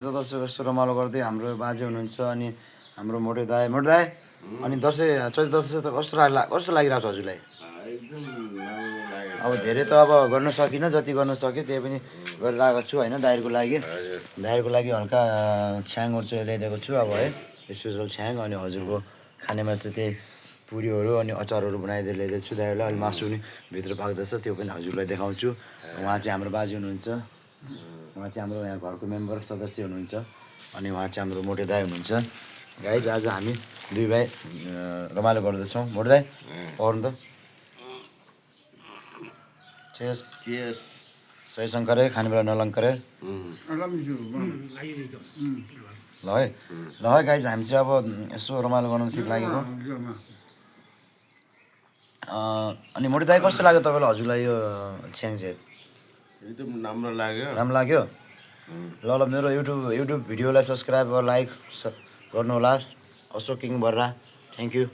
दसैँ कस्तो रमाइलो गर्दै हाम्रो बाजे हुनुहुन्छ अनि हाम्रो मोटे दाई अनि दसैँ चैते दसैँ त कस्तो लागिरहेको छ हजुरलाई? एकदम राम्रो लाग्यो। अब धेरै त अब गर्न सकिनँ, जति गर्न सकेँ त्यही पनि गरेर आएको छु होइन दाइहरूको लागि हल्का छ्याङहरू चाहिँ ल्याइदिएको छु अब है, स्पेसल छ्याङ। अनि हजुरको खानेमा चाहिँ त्यही पुरीहरू अनि अचारहरू बनाइदिएर ल्याइदिएको छु दाइहरूलाई। अहिले मासु पनि भित्र पाक्दैछ, त्यो पनि हजुरलाई देखाउँछु। उहाँ चाहिँ हाम्रो बाजे हुनुहुन्छ, उहाँ चाहिँ हाम्रो यहाँ घरको मेम्बर सदस्य हुनुहुन्छ अनि उहाँ चाहिँ हाम्रो मोटे दाई हुनुहुन्छ। गाइज आज हामी दुई भाइ रमाइलो गर्दैछौँ। मोटे दाई पढ्नु त चेस सही शङ्करे खाने बेला नलङ्करे ल है गाइज हामी चाहिँ अब यसो रमाइलो गर्नु ठिक लागेको। अनि मोटे दाई कस्तो लाग्यो तपाईँलाई हजुरलाई यो छ्याङ चाहिँ? एकदम राम्रो लाग्यो ल मेरो युट्युब भिडियोलाई सब्सक्राइब लाइक गर्नु होला। Ashok king Barra, thank you.